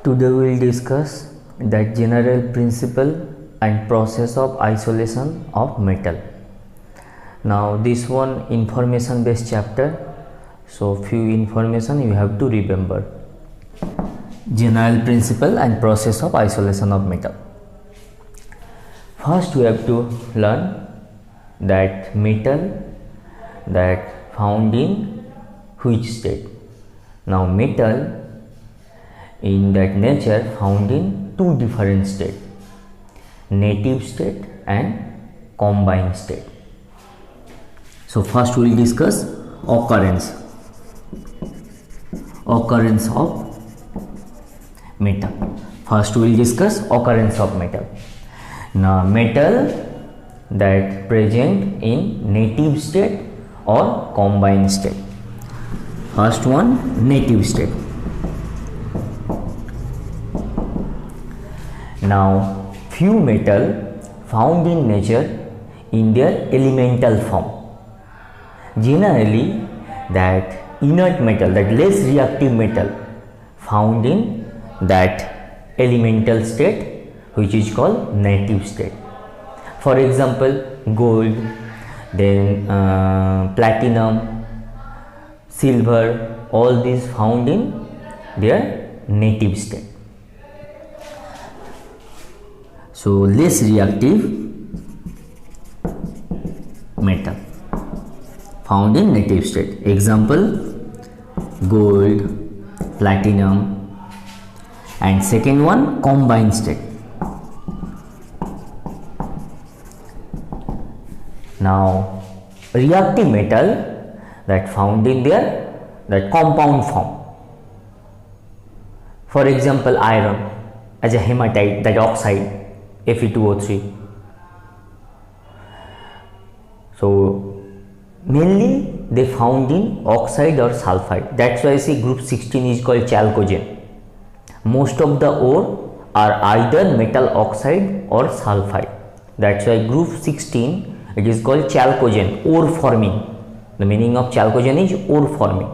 Today we will discuss the general principle and process of isolation of metal. Now this one information based chapter, so few information you have to remember. General principle and process of isolation of metal. First we have to learn that metal that found in which state. Now metal in that nature found in two different states, native state and combined state. So first we will discuss occurrence of metal. First we will discuss occurrence of metal. Now metal that present in native state or combined state. First one, native state. Now few metal found in nature in their elemental form. Generally that inert metal, that less reactive metal found in that elemental state which is called native state. For example, gold, then platinum, silver, all these found in their native state. So less reactive metal found in native state. Example, gold, platinum, and second one, combined state. Now reactive metal that found in their that compound form. For example, iron as a hematite, that oxide Fe2O3. So mainly they found in oxide or sulfide. That's why I say group 16 is called chalcogen. Most of the ore are either metal oxide or sulfide. That's why group 16 it is called chalcogen, ore forming. The meaning of chalcogen is ore forming.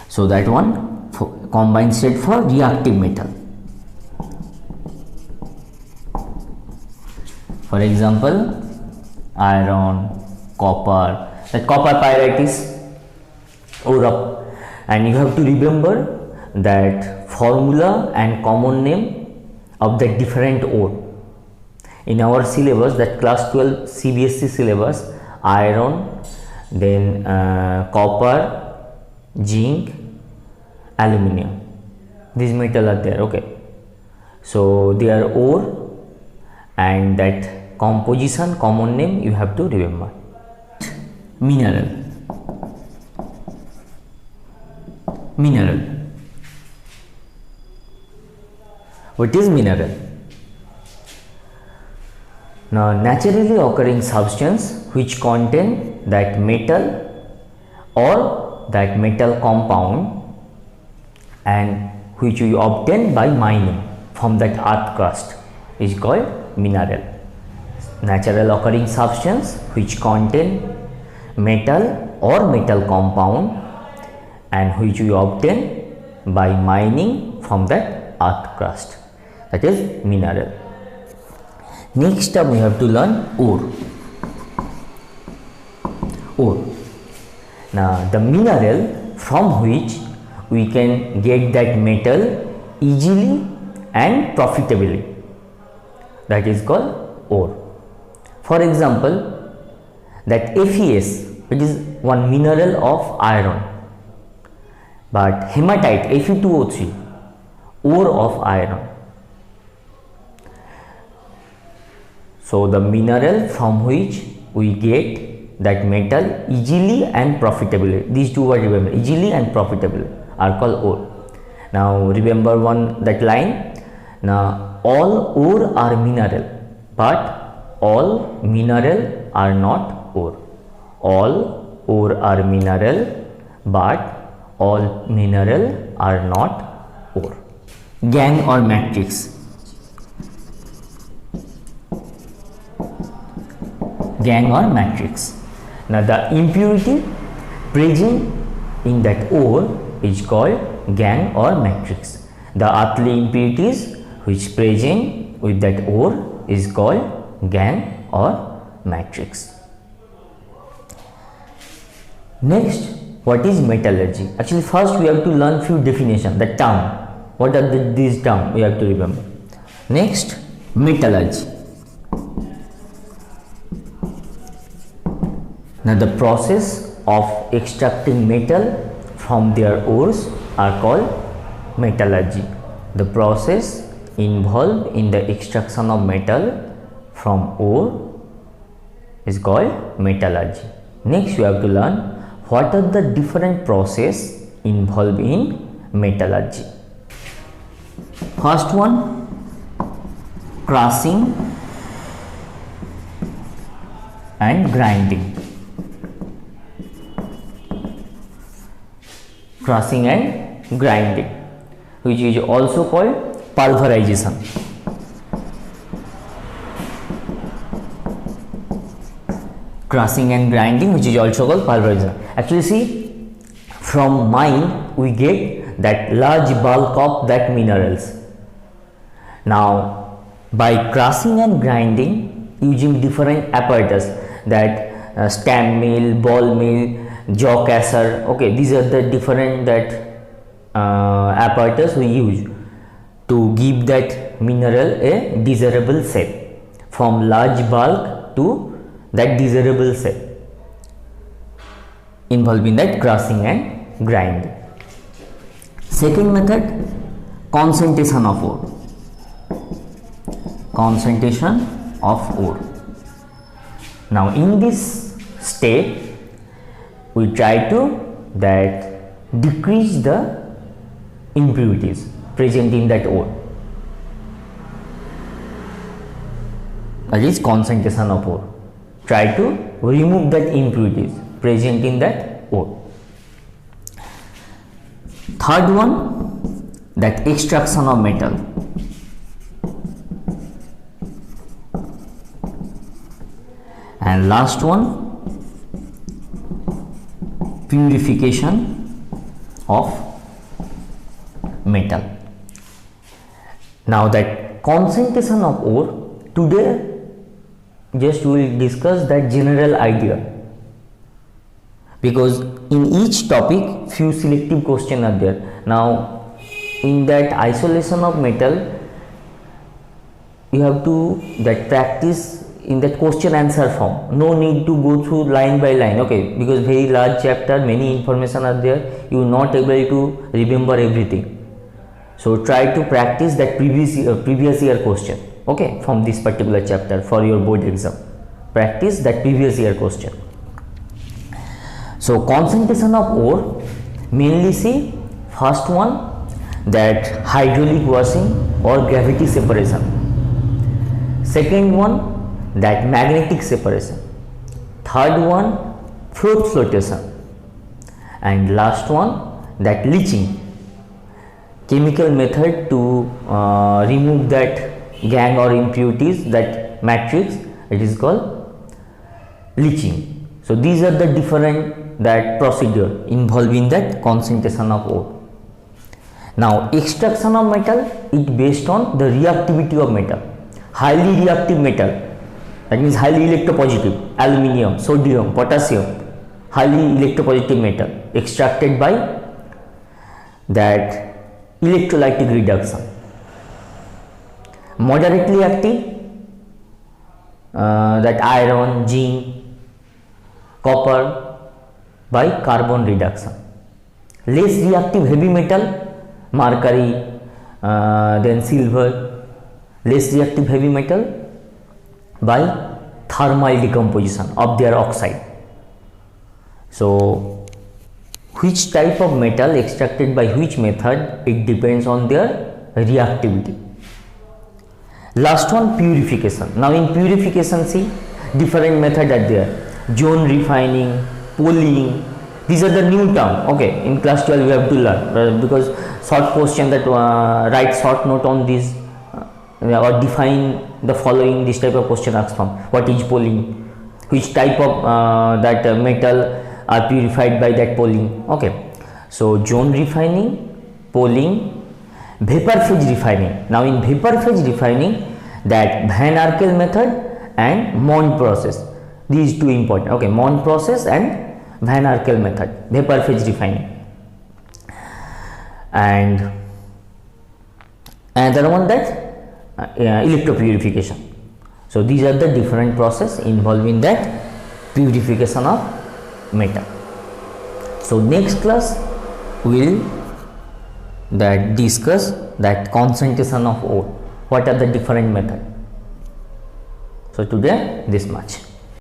So that one combined state for reactive metal. For example, iron, copper, that copper pyrite is ore, and you have to remember that formula and common name of the different ore. In our syllabus, that class 12 CBSE syllabus, iron, then copper, zinc, aluminium, these metal are there. Okay, so they are ore, and that composition common name you have to remember. Mineral. What is mineral? Now naturally occurring substance which contain that metal or that metal compound and which we obtain by mining from that earth crust is called mineral. Natural occurring substance which contain metal or metal compound and which we obtain by mining from that earth crust, that is mineral. Next term we have to learn ore. Now the mineral from which we can get that metal easily and profitably, that is called ore. For example, that FeS, it is one mineral of iron, but hematite Fe2O3, ore of iron. So the mineral from which we get that metal easily and profitably, these two words remember, easily and profitably, are called ore. Now remember that line. Now all ore are mineral, but all mineral are not ore. All ore are mineral, but all mineral are not ore. Gangue or matrix. Gangue or matrix. Now the impurity present in that ore is called gangue or matrix. The earthly impurities which present with that ore is called gangue or matrix. Next, what is metallurgy? Actually, first we have to learn few definitions, the term. What are these terms we have to remember. Next, metallurgy. Now the process of extracting metal from their ores are called metallurgy. The process involved in the extraction of metal from ore is called metallurgy. Next, you have to learn what are the different processes involved in metallurgy. First one, crushing and grinding. Crushing and grinding, which is also called pulverization. Crushing and grinding, which is also called pulverization. Actually, see, from mine we get that large bulk of that minerals. Now, by crushing and grinding using different apparatus, that stamp mill, ball mill, jaw crusher, okay, these are the different that apparatus we use to give that mineral a desirable shape, from large bulk to that desirable shape, involved in that crushing and grinding. Second method, concentration of ore. Concentration of ore. Now in this step we try to that decrease the impurities present in that ore. That is concentration of ore. Try to remove that impurities present in that ore. Third one, that extraction of metal. And last one, purification of metal. Now that concentration of ore, today just we will discuss that general idea, because in each topic few selective questions are there. Now in that isolation of metal you have to that practice in that question answer form, no need to go through line by line, okay, because very large chapter, many information are there, you are not able to remember everything. So try to practice that previous year question, okay, from this particular chapter for your board exam. Practice that previous year question. So concentration of ore, mainly see, first one, that hydraulic washing or gravity separation. Second one, that magnetic separation. Third one, froth flotation. And last one, that leaching, chemical method to remove that gangue or impurities, that matrix, it is called leaching. So these are the different that procedure involved in that concentration of ore. Now extraction of metal is based on the reactivity of metal. Highly reactive metal, that means highly electropositive, aluminium, sodium, potassium, highly electropositive metal extracted by that electrolytic reduction. Moderately active, that iron, zinc, copper by carbon reduction. Less reactive heavy metal, mercury, then silver. Less reactive heavy metal by thermal decomposition of their oxide. So which type of metal extracted by which method, it depends on their reactivity. Last one, purification. Now in purification, see, different method are there. Zone refining, pulling, these are the new term, okay, in class 12 we have to learn, because short question that write short note on this or define the following, this type of question asked from what is pulling, which type of that metal are purified by that pulling, okay. So zone refining pooling, vapor phase refining. Now in vapor phase refining, that Van Arkel method and Mond process, these two important. Okay, Mond process and Van Arkel method, vapor phase refining. And another one, that electropurification. So these are the different process involving that purification of metal. So next class will that discuss that concentration of ore, what are the different method. So today this much.